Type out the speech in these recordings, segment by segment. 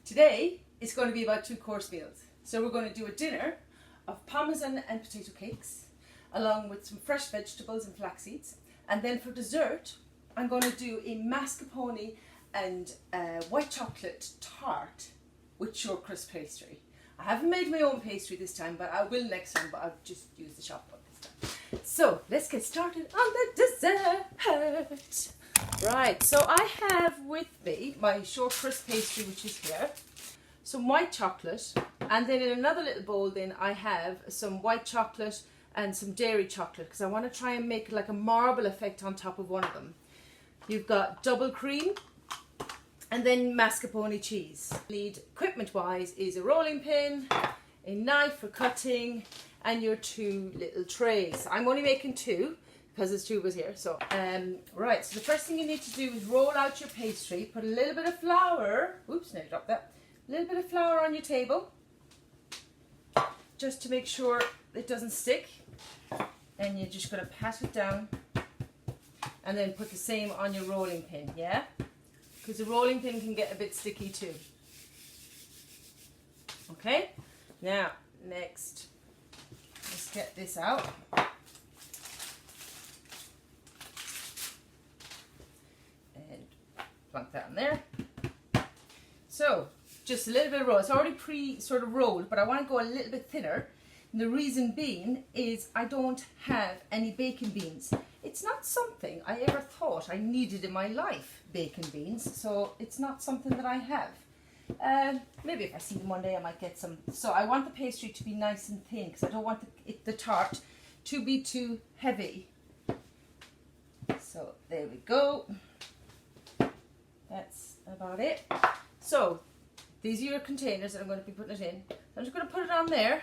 Today is going to be about 2-course meals. So we're going to do a dinner of parmesan and potato cakes, along with some fresh vegetables and flax seeds. And then for dessert, I'm going to do a mascarpone and white chocolate tart with short crisp pastry. I haven't made my own pastry this time, but I will next time, but I'll just use the shop one this time. So let's get started on the dessert. Right, so I have with me my short crisp pastry, which is here, some white chocolate, and then in another little bowl then I have some white chocolate and some dairy chocolate, because I want to try and make like a marble effect on top of one of them. You've got double cream and then mascarpone cheese. Need equipment wise is a rolling pin, a knife for cutting, and your 2 little trays. I'm only making 2 because there's 2 of us here. So right, so the first thing you need to do is roll out your pastry, put a little bit of flour, oops, now I dropped that, a little bit of flour on your table just to make sure it doesn't stick, and you're just going to pat it down and then put the same on your rolling pin, yeah? Because the rolling pin can get a bit sticky too. Okay, now next, let's get this out. And plunk that in there. So, just a little bit of roll. It's already sort of rolled, but I want to go a little bit thinner. And the reason being is I don't have any bacon beans. It's not something I ever thought I needed in my life, bacon beans, so it's not something that I have. Maybe if I see them one day I might get some. So I want the pastry to be nice and thin because I don't want the tart to be too heavy. So there we go. That's about it. So these are your containers that I'm going to be putting it in. I'm just going to put it on there,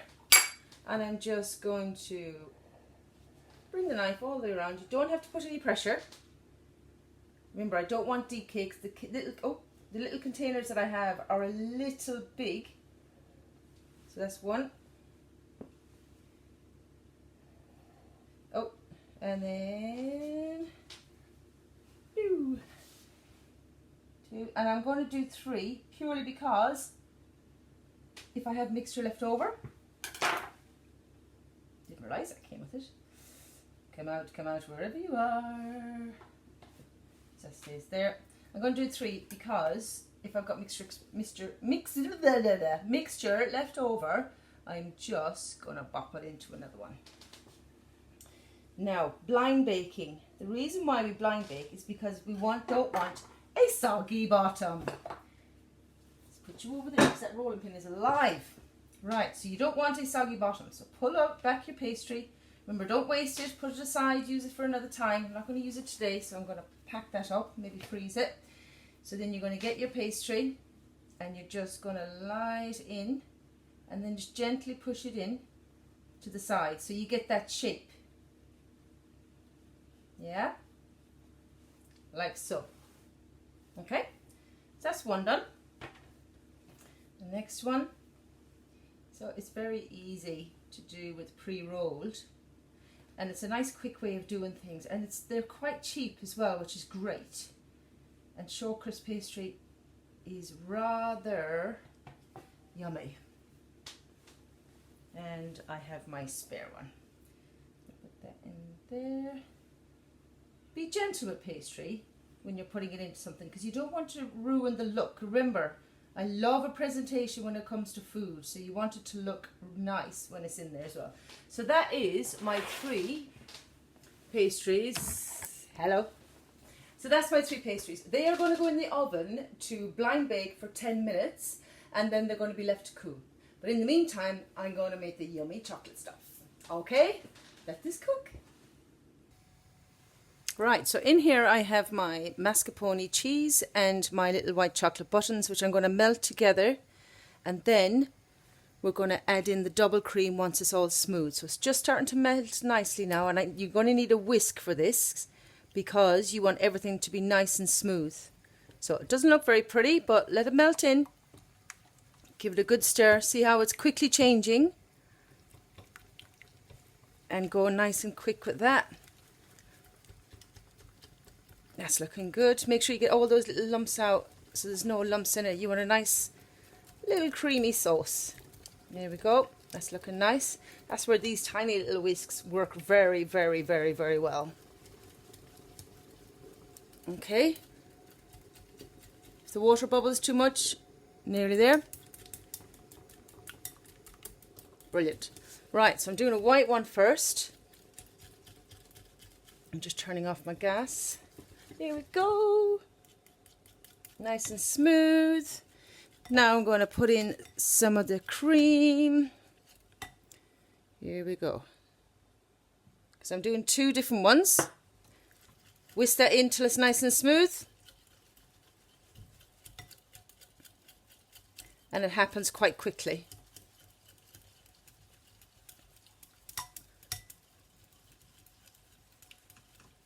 and I'm just going to bring the knife all the way around. You don't have to put any pressure. Remember, I don't want deep cakes. The little containers that I have are a little big. So that's 1. Oh, and then 2. And I'm going to do 3 purely because if I have mixture left over, didn't realise that came with it. Come out wherever you are. So that stays there. I'm going to do 3 because if I've got mixture left over, I'm just going to bop it into another one. Now, blind baking. The reason why we blind bake is because we don't want a soggy bottom. Let's put you over there because that rolling pin is alive. Right, so you don't want a soggy bottom. So pull out back your pastry. Remember, don't waste it. Put it aside. Use it for another time. I'm not going to use it today, so I'm going to pack that up. Maybe freeze it. So then you're going to get your pastry and you're just going to lie it in and then just gently push it in to the side so you get that shape. Yeah? Like so. Okay? So that's 1 done. The next one. So it's very easy to do with pre-rolled, and it's a nice quick way of doing things, and they're quite cheap as well, which is great. And short crisp pastry is rather yummy. And I have my spare one. Put that in there. Be gentle with pastry when you're putting it into something because you don't want to ruin the look. Remember, I love a presentation when it comes to food, so you want it to look nice when it's in there as well. So that is my 3 pastries. Hello. So that's my 3 pastries. They are going to go in the oven to blind bake for 10 minutes, and then they're going to be left to cool. But in the meantime, I'm going to make the yummy chocolate stuff. Okay, let this cook. Right, so in here I have my mascarpone cheese and my little white chocolate buttons, which I'm going to melt together, and then we're going to add in the double cream once it's all smooth. So it's just starting to melt nicely now, and you're going to need a whisk for this because you want everything to be nice and smooth. So it doesn't look very pretty, but let it melt in. Give it a good stir. See how it's quickly changing, and go nice and quick with that. That's looking good. Make sure you get all those little lumps out so there's no lumps in it. You want a nice little creamy sauce. There we go. That's looking nice. That's where these tiny little whisks work very, very, very, very well. Okay. If the water bubbles too much, nearly there. Brilliant. Right, so I'm doing a white one first. I'm just turning off my gas. There we go. Nice and smooth. Now I'm going to put in some of the cream. Here we go. Because I'm doing 2 different ones. Whisk that in till it's nice and smooth. And it happens quite quickly.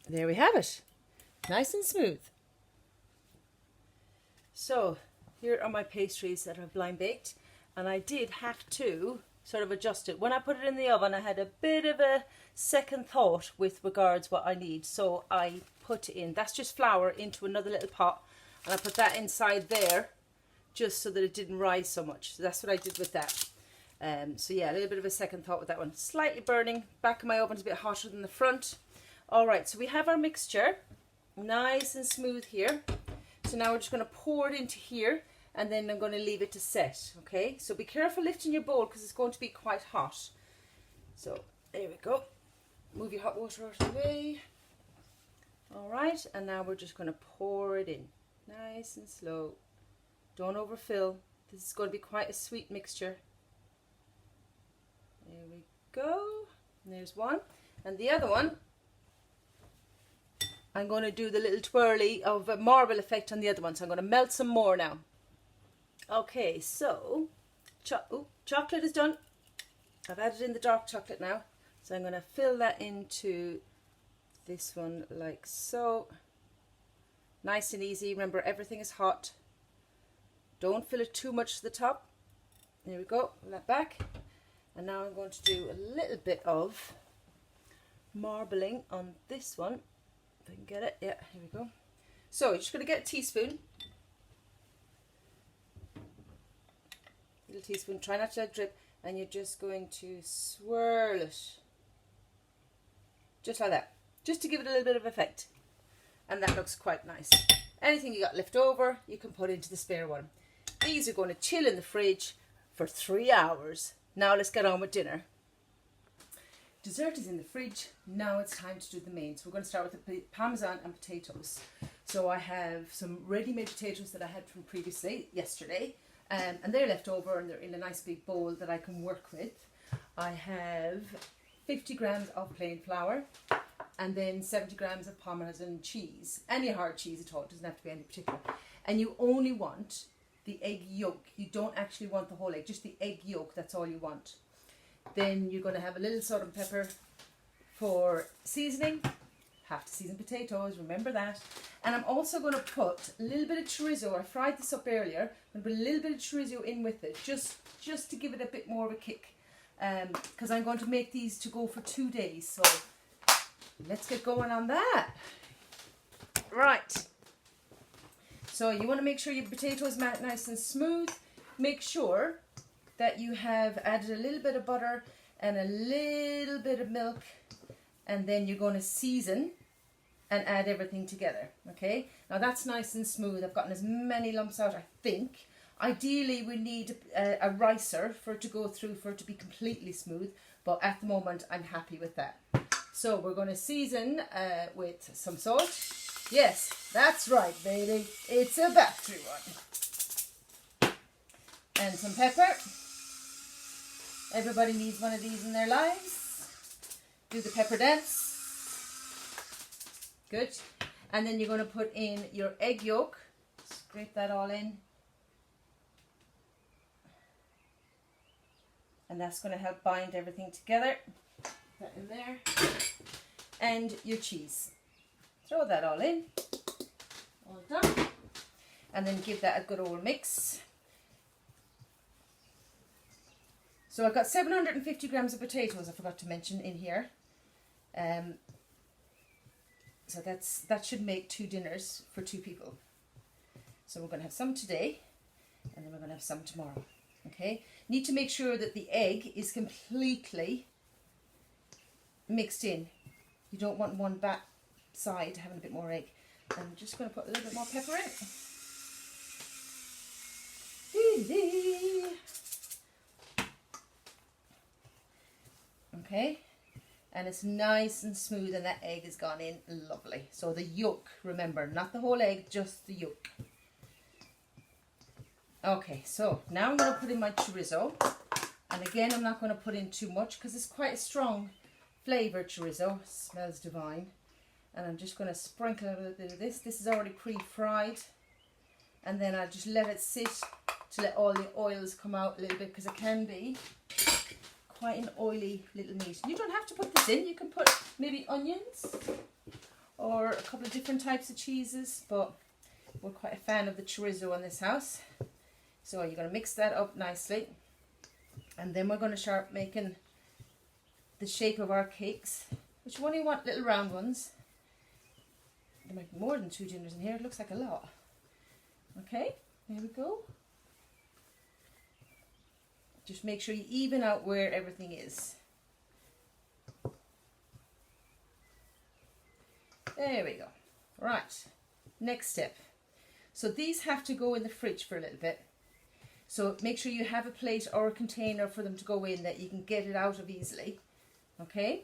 There we have it. Nice and smooth. So here are my pastries that I've blind baked, and I did have to sort of adjust it. When I put it in the oven, I had a bit of a second thought with regards what I need. So I put in, that's just flour, into another little pot, and I put that inside there just so that it didn't rise so much. So that's what I did with that. So yeah, a little bit of a second thought with that one. Slightly burning. Back of my oven's a bit hotter than the front. All right, so we have our mixture nice and smooth here. So now we're just going to pour it into here, and then I'm going to leave it to set. Okay, so be careful lifting your bowl because it's going to be quite hot. So there we go. Move your hot water out of the way. All right, and now we're just going to pour it in nice and slow. Don't overfill. This is going to be quite a sweet mixture. There we go. And there's one. And the other one, I'm going to do the little twirly of a marble effect on the other one. So I'm going to melt some more now. Okay, so chocolate is done. I've added in the dark chocolate now. So I'm going to fill that into this one like so. Nice and easy. Remember, everything is hot. Don't fill it too much to the top. There we go. Pull that back. And now I'm going to do a little bit of marbling on this one. If I can get it. Yeah, here we go. So you're just going to get a teaspoon. Little teaspoon. Try not to let it drip. And you're just going to swirl it. Just like that. Just to give it a little bit of effect. And that looks quite nice. Anything you got left over, you can put into the spare one. These are going to chill in the fridge for 3 hours. Now let's get on with dinner. Dessert is in the fridge. Now it's time to do the main. So we're going to start with the parmesan and potatoes. So I have some ready-made potatoes that I had from yesterday. And they're left over and they're in a nice big bowl that I can work with. I have 50 grams of plain flour and then 70 grams of Parmesan cheese. Any hard cheese at all. It doesn't have to be any particular. And you only want the egg yolk. You don't actually want the whole egg, just the egg yolk. That's all you want. Then you're going to have a little salt and pepper for seasoning. Have to season potatoes, remember that. And I'm also going to put a little bit of chorizo. I fried this up earlier. I'm going to put a little bit of chorizo in with it, just to give it a bit more of a kick. Because I'm going to make these to go for 2 days. So let's get going on that. Right. So you want to make sure your potato is nice and smooth. Make sure that you have added a little bit of butter and a little bit of milk, and then you're going to season and add everything together. Okay, now that's nice and smooth. I've gotten as many lumps out, I think. Ideally we need a ricer for it to go through, for it to be completely smooth, but at the moment I'm happy with that. So we're going to season with some salt. Yes, that's right, baby. It's a battery one. And some pepper. Everybody needs one of these in their lives. Do the pepper dance. Good. And then you're going to put in your egg yolk. Scrape that all in. And that's going to help bind everything together. Put that in there. And your cheese. Throw that all in. All done. And then give that a good old mix. So I've got 750 grams of potatoes, I forgot to mention, in here. So that should make 2 dinners for 2 people. So we're going to have some today, and then we're going to have some tomorrow. Okay, need to make sure that the egg is completely mixed in. You don't want one back side having a bit more egg. I'm just going to put a little bit more pepper in. Okay, and it's nice and smooth and that egg has gone in lovely. So the yolk, remember, not the whole egg, just the yolk. Okay, so now I'm going to put in my chorizo. And again, I'm not going to put in too much because it's quite a strong flavour chorizo. It smells divine. And I'm just going to sprinkle a little bit of this. This is already pre-fried. And then I'll just let it sit to let all the oils come out a little bit because it can be quite an oily little meat. You don't have to put this in. You can put maybe onions or a couple of different types of cheeses. But we're quite a fan of the chorizo in this house. So you're going to mix that up nicely. And then we're going to start making the shape of our cakes, which we only want little round ones. There might be more than 2 dinners in here. It looks like a lot. Okay, there we go. Just make sure you even out where everything is. There we go. Right, next step. So these have to go in the fridge for a little bit. So make sure you have a plate or a container for them to go in that you can get it out of easily. Okay,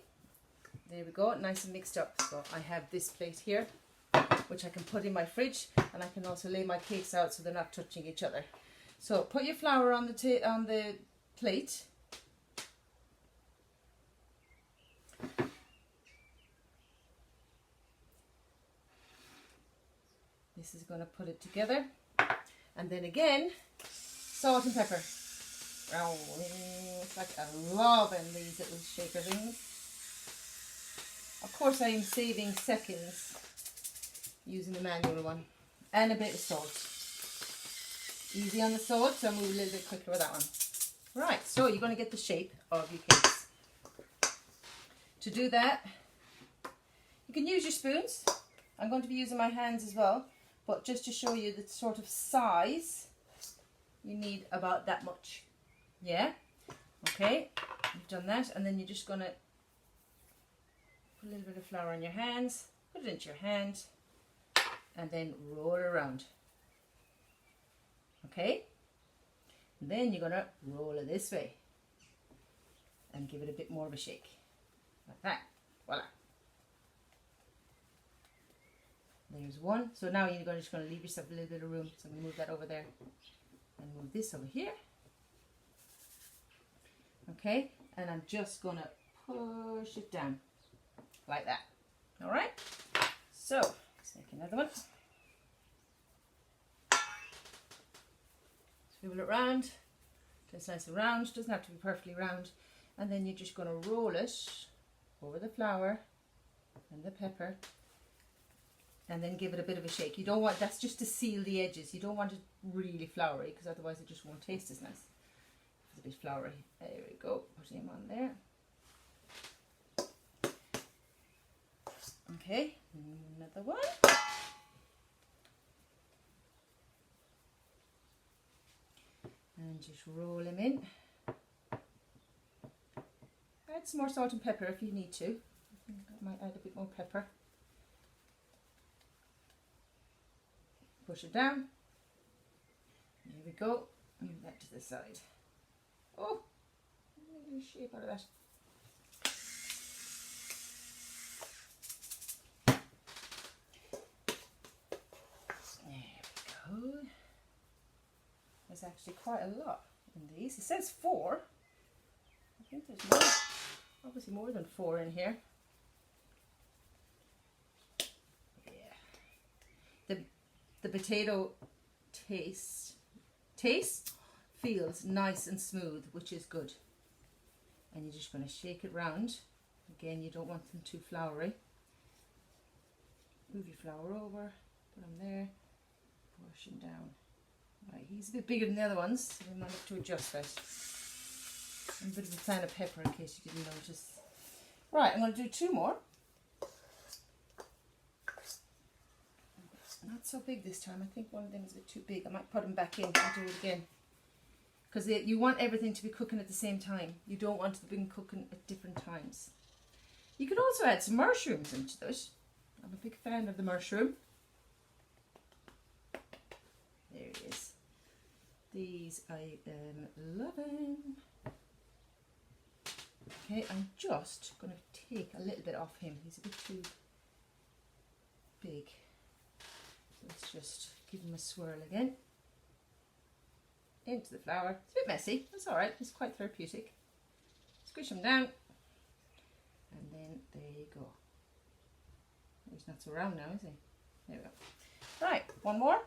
there we go, nice and mixed up. So I have this plate here, which I can put in my fridge, and I can also lay my cakes out so they're not touching each other. So put your flour on the plate. This is going to put it together, and then again, salt and pepper. Oh, it's like I'm loving these little shaker things. Of course, I am saving seconds using the manual one, and a bit of salt. Easy on the salt, so I'll move a little bit quicker with that one. Right, so you're going to get the shape of your cakes. To do that, you can use your spoons. I'm going to be using my hands as well, but just to show you the sort of size, you need about that much. Yeah? Okay, you've done that, and then you're just going to put a little bit of flour on your hands, put it into your hand, and then roll it around. Okay? And then you're going to roll it this way and give it a bit more of a shake. Like that. Voila. There's one. So now you're just going to leave yourself a little bit of room. So I'm going to move that over there and move this over here. Okay? And I'm just going to push it down like that. All right? So let's make another one. Swivel it round, so it's nice and round, doesn't have to be perfectly round, and then you're just going to roll it over the flour and the pepper, and then give it a bit of a shake. You don't want, that's just to seal the edges, you don't want it really floury because otherwise it just won't taste as nice. It's a bit floury. There we go, putting him on there. Okay, another one. And just roll them in. Add some more salt and pepper if you need to. I think I might add a bit more pepper. Push it down. There we go. Move that to the side. Oh, a little shape out of that. There we go. There's actually quite a lot in these. It says 4. I think there's more, obviously more than 4 in here. Yeah. The potato taste feels nice and smooth, which is good. And you're just going to shake it round. Again, you don't want them too floury. Move your flour over, put them there, push them down. Right, he's a bit bigger than the other ones, so we might have to adjust that. I'm a bit of a fan of pepper in case you didn't notice. Right, I'm going to do 2 more. Not so big this time. I think one of them is a bit too big. I might put them back in and do it again. because you want everything to be cooking at the same time. You don't want to be cooking at different times. You could also add some mushrooms into this. I'm a big fan of the mushroom. There he is. These I am loving. Okay, I'm just going to take a little bit off him. He's a bit too big. So let's just give him a swirl again. Into the flour. It's a bit messy. That's alright. It's quite therapeutic. Squish him down. And then there you go. He's not so round now, is he? There we go. Right, one more.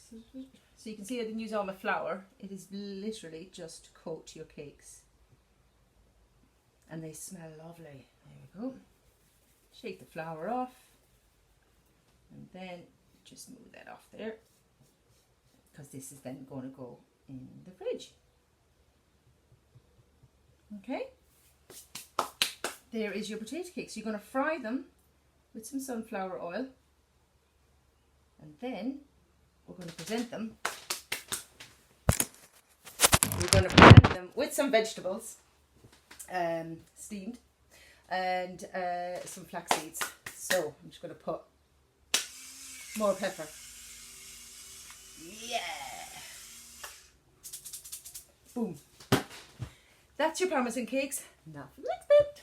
So you can see I didn't use all my flour. It is literally just to coat your cakes. And they smell lovely. There we go. Shake the flour off. And then just move that off there. Because this is then going to go in the fridge. Okay. There is your potato cakes. You're going to fry them with some sunflower oil. And then we're going to present them. We're going to present them with some vegetables, steamed, and some flax seeds. So I'm just going to put more pepper. Yeah. Boom. That's your Parmesan cakes. Now for the next bit.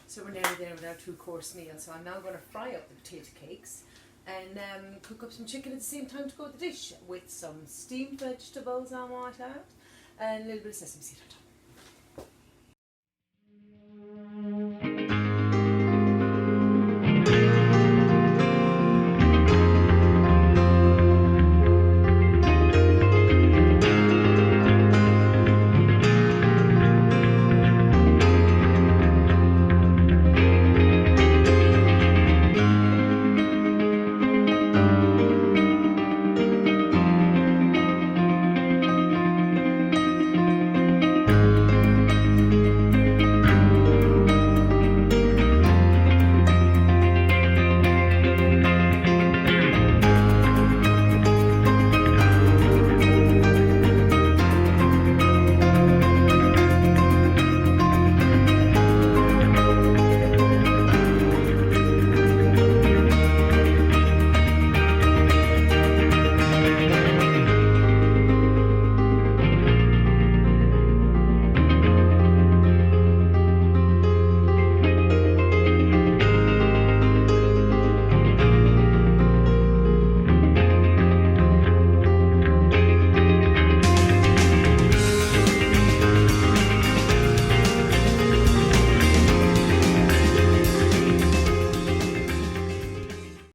So we're nearly there with our 2-course meal. So I'm now going to fry up the potato cakes and cook up some chicken at the same time to go with the dish with some steamed vegetables I want out and a little bit of sesame seed on top.